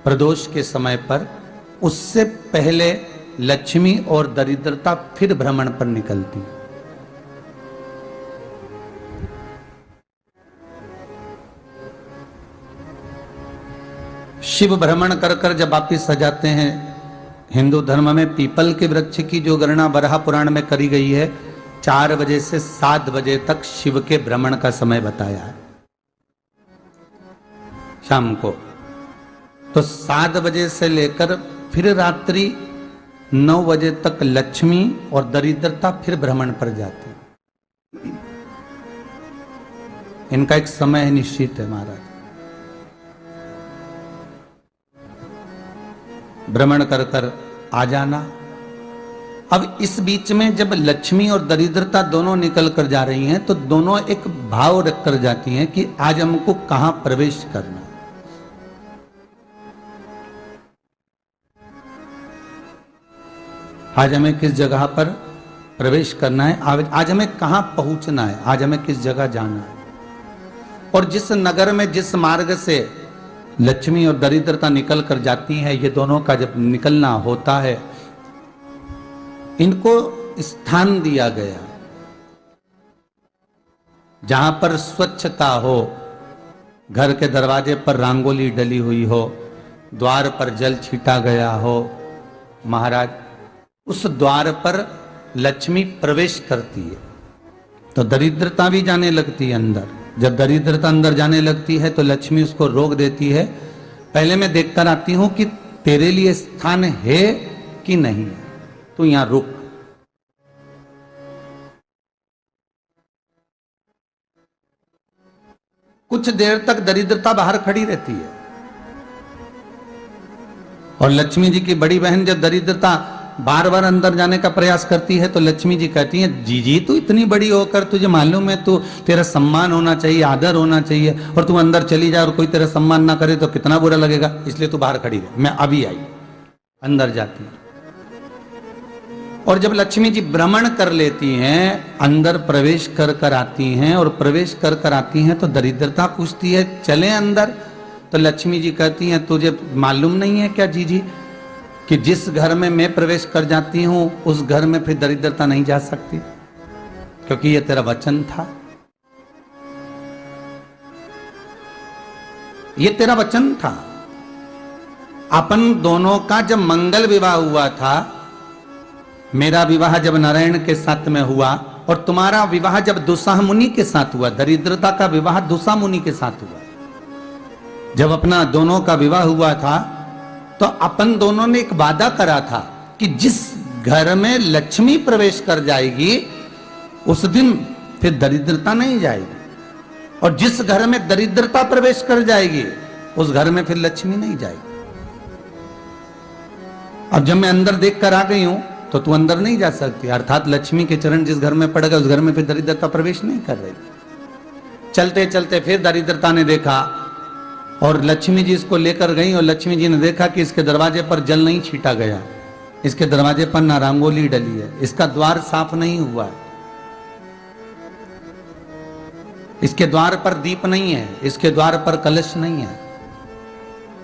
प्रदोष के समय पर, उससे पहले लक्ष्मी और दरिद्रता फिर भ्रमण पर निकलती है। शिव भ्रमण कर कर जब वापिस आ जाते हैं, हिंदू धर्म में पीपल के वृक्ष की जो गणना वराह पुराण में करी गई है, 4 बजे से 7 बजे तक शिव के भ्रमण का समय बताया है शाम को। तो 7 बजे से लेकर फिर रात्रि 9 बजे तक लक्ष्मी और दरिद्रता फिर भ्रमण पर जाती है। इनका एक समय निश्चित है महाराज। भ्रमण कर कर आ जाना। अब इस बीच में जब लक्ष्मी और दरिद्रता दोनों निकल कर जा रही हैं, तो दोनों एक भाव रख कर जाती हैं कि आज हमको कहां प्रवेश करना है। आज हमें किस जगह पर प्रवेश करना है, आज हमें कहां पहुंचना है, आज हमें किस जगह जाना है। और जिस नगर में जिस मार्ग से लक्ष्मी और दरिद्रता निकल कर जाती हैं, ये दोनों का जब निकलना होता है, इनको स्थान दिया गया जहां पर स्वच्छता हो, घर के दरवाजे पर रंगोली डली हुई हो, द्वार पर जल छीटा गया हो। महाराज, उस द्वार पर लक्ष्मी प्रवेश करती है तो दरिद्रता भी जाने लगती है अंदर। जब दरिद्रता अंदर जाने लगती है तो लक्ष्मी उसको रोक देती है। पहले मैं देखकर आती हूं कि तेरे लिए स्थान है कि नहीं, तू यहां रुक। कुछ देर तक दरिद्रता बाहर खड़ी रहती है और लक्ष्मी जी की बड़ी बहन जब दरिद्रता बार बार अंदर जाने का प्रयास करती है तो लक्ष्मी जी कहती हैं, जीजी तू इतनी बड़ी होकर तुझे मालूम है तू तेरा सम्मान होना चाहिए, आदर होना चाहिए, और तू अंदर चली जाए और कोई तेरा सम्मान ना करे तो कितना बुरा लगेगा, इसलिए तू बाहर खड़ी रहे। मैं अभी आई। अंदर जाती है और जब लक्ष्मी जी भ्रमण कर लेती हैं, अंदर प्रवेश कर कर आती हैं और प्रवेश कर कर आती हैं तो दरिद्रता पूछती है चले अंदर। तो लक्ष्मी जी कहती हैं, तुझे मालूम नहीं है क्या जीजी कि जिस घर में मैं प्रवेश कर जाती हूं उस घर में फिर दरिद्रता नहीं जा सकती, क्योंकि ये तेरा वचन था, ये तेरा वचन था। अपन दोनों का जब मंगल विवाह हुआ था, मेरा विवाह जब नारायण के साथ में हुआ और तुम्हारा विवाह जब दुसाह मुनि के साथ हुआ, दरिद्रता का विवाह दुसा मुनि के साथ हुआ। जब अपना दोनों का विवाह हुआ था तो अपन दोनों ने एक वादा करा था कि जिस घर में लक्ष्मी प्रवेश कर जाएगी उस दिन फिर दरिद्रता नहीं जाएगी, और जिस घर में दरिद्रता प्रवेश कर जाएगी उस घर में फिर लक्ष्मी नहीं जाएगी। अब जब मैं अंदर देख कर आ गई हूं तो तू अंदर नहीं जा सकती, अर्थात लक्ष्मी के चरण जिस घर में पड़ गए उस घर में फिर दरिद्रता प्रवेश नहीं कर रही। चलते चलते फिर दरिद्रता ने देखा और लक्ष्मी जी इसको लेकर गई और लक्ष्मी जी ने देखा कि इसके दरवाजे पर जल नहीं छीटा गया, इसके दरवाजे पर ना रंगोली डली है, इसका द्वार साफ नहीं हुआ है, इसके द्वार पर दीप नहीं है, इसके द्वार पर कलश नहीं है,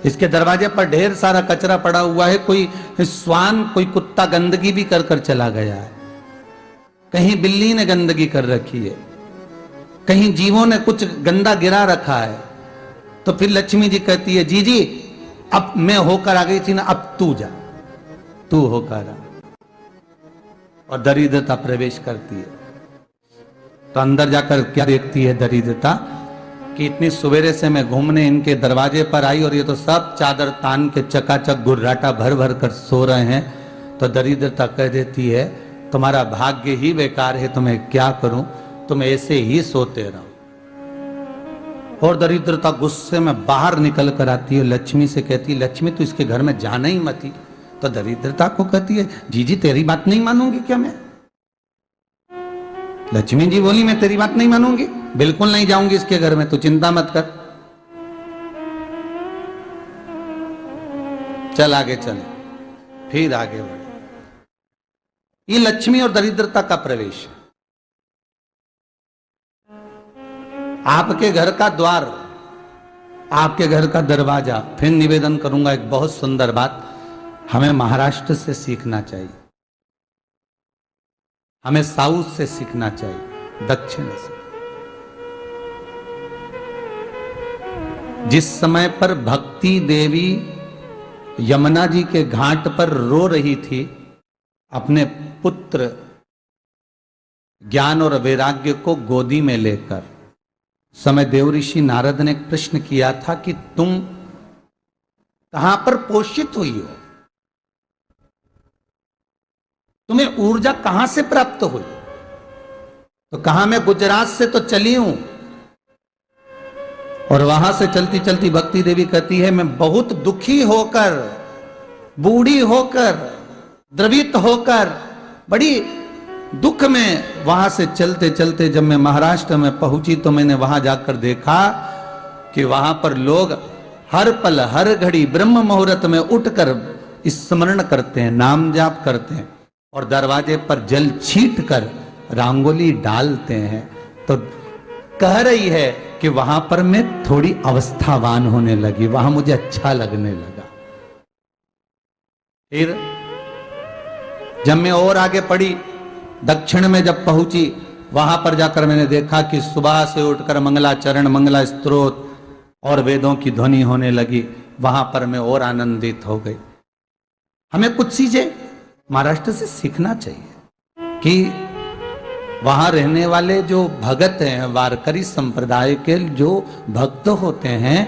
इसके दरवाजे पर ढेर सारा कचरा पड़ा हुआ है, कोई श्वान कोई कुत्ता गंदगी भी कर कर चला गया है, कहीं बिल्ली ने गंदगी कर रखी है, कहीं जीवों ने कुछ गंदा गिरा रखा है। तो फिर लक्ष्मी जी कहती है, जी जी अब मैं होकर आ गई थी ना, अब तू जा, तू होकर आ। और दरिद्रता प्रवेश करती है। तो अंदर जाकर क्या देखती है दरिद्रता कि इतनी सवेरे से मैं घूमने इनके दरवाजे पर आई और ये तो सब चादर तान के चकाचक गुर्राटा भर भर कर सो रहे हैं। तो दरिद्रता कह देती है, तुम्हारा भाग्य ही बेकार है, तुम्हें क्या करूं, तुम ऐसे ही सोते रहो। और दरिद्रता गुस्से में बाहर निकल कर आती है, लक्ष्मी से कहती है, लक्ष्मी तू इसके घर में जाना ही मत ही। तो दरिद्रता को कहती है, जीजी तेरी बात नहीं मानूंगी क्या मैं? लक्ष्मी जी बोली, मैं तेरी बात नहीं मानूंगी, बिल्कुल नहीं जाऊंगी इसके घर में, तू चिंता मत कर, चल आगे चले। फिर आगे बढ़े। ये लक्ष्मी और दरिद्रता का प्रवेश है। आपके घर का द्वार आपके घर का दरवाजा। फिर निवेदन करूंगा एक बहुत सुंदर बात, हमें महाराष्ट्र से सीखना चाहिए, हमें साउथ से सीखना चाहिए, दक्षिण से। जिस समय पर भक्ति देवी यमुना जी के घाट पर रो रही थी अपने पुत्र ज्ञान और वैराग्य को गोदी में लेकर, समय देवऋषि नारद ने प्रश्न किया था कि तुम कहां पर पोषित हुई हो, तुम्हें ऊर्जा कहां से प्राप्त हुई? तो कहा मैं गुजरात से तो चली हूं। और वहां से चलती चलती भक्ति देवी कहती है मैं बहुत दुखी होकर, बूढ़ी होकर, द्रवित होकर, बड़ी दुख में वहां से चलते चलते जब मैं महाराष्ट्र में पहुंची तो मैंने वहां जाकर देखा कि वहां पर लोग हर पल हर घड़ी ब्रह्म मुहूर्त में उठकर स्मरण करते हैं, नाम जाप करते हैं और दरवाजे पर जल छीट कर रंगोली डालते हैं। तो कह रही है कि वहां पर मैं थोड़ी अवस्थावान होने लगी, वहां मुझे अच्छा लगने लगा। फिर जब मैं और आगे पढ़ी, दक्षिण में जब पहुंची, वहां पर जाकर मैंने देखा कि सुबह से उठकर मंगलाचरण, मंगला स्तोत्र और वेदों की ध्वनि होने लगी। वहां पर मैं और आनंदित हो गई। हमें कुछ चीजें महाराष्ट्र से सीखना चाहिए कि वहां रहने वाले जो भगत हैं, वारकरी संप्रदाय के जो भक्त होते हैं,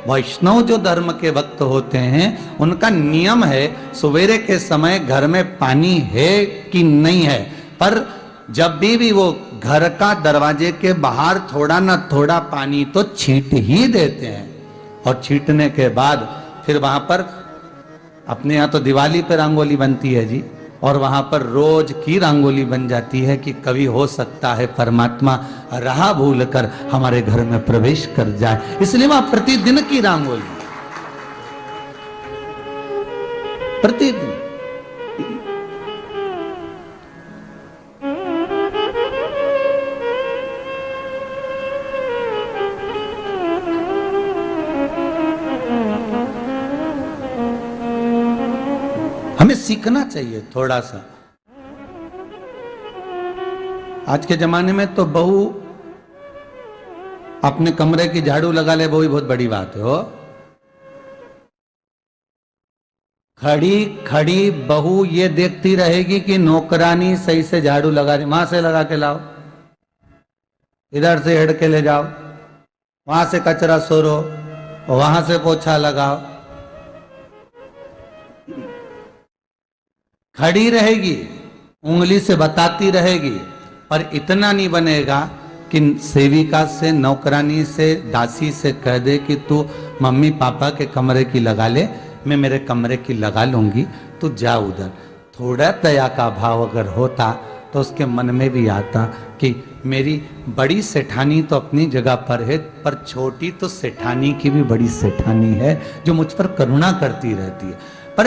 वैष्णव जो धर्म के भक्त होते हैं, उनका नियम है सवेरे के समय घर में पानी है कि नहीं है, पर जब भी वो घर का दरवाजे के बाहर थोड़ा ना थोड़ा पानी तो छींट ही देते हैं। और छींटने के बाद फिर वहां पर अपने यहाँ तो दिवाली पर रंगोली बनती है जी, और वहां पर रोज की रंगोली बन जाती है कि कभी हो सकता है परमात्मा राह भूल कर हमारे घर में प्रवेश कर जाए, इसलिए वहां प्रतिदिन की रंगोली, प्रतिदिन। हमें सीखना चाहिए थोड़ा सा। आज के जमाने में तो बहू अपने कमरे की झाड़ू लगा ले, वो ही बहुत बड़ी बात है। हो खड़ी खड़ी बहू ये देखती रहेगी कि नौकरानी सही से झाड़ू लगा रही, वहां से लगा के लाओ, इधर से हेड़ के ले जाओ, वहां से कचरा सोरो, वहां से पोछा लगाओ। खड़ी रहेगी, उंगली से बताती रहेगी, पर इतना नहीं बनेगा कि सेविका से, नौकरानी से, दासी से कह दे कि तू मम्मी पापा के कमरे की लगा ले, मैं मेरे कमरे की लगा लूंगी, तू जा उधर। थोड़ा दया का भाव अगर होता तो उसके मन में भी आता कि मेरी बड़ी सेठानी तो अपनी जगह पर है, पर छोटी तो सेठानी की भी बड़ी सेठानी है जो मुझ पर करुणा करती रहती है। पर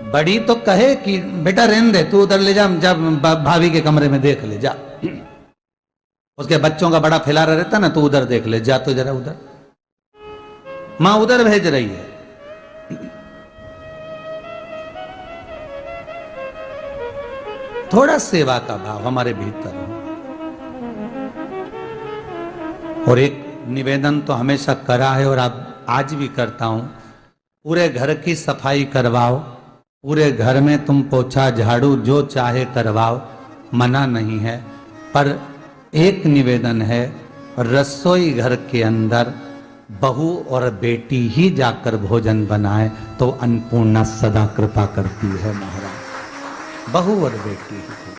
बड़ी तो कहे कि बेटा रहने दे, तू उधर ले जा, जब भाभी के कमरे में देख ले जा, उसके बच्चों का बड़ा फैलारा रहता ना, तू उधर देख ले जा, तो जरा उधर, मां उधर भेज रही है। थोड़ा सेवा का भाव हमारे भीतर हो। और एक निवेदन तो हमेशा करा है और आज भी करता हूं, पूरे घर की सफाई करवाओ, पूरे घर में तुम पोछा झाड़ू जो चाहे करवाओ, मना नहीं है। पर एक निवेदन है, रसोई घर के अंदर बहू और बेटी ही जाकर भोजन बनाए तो अन्नपूर्णा सदा कृपा करती है महाराज। बहू और बेटी ही।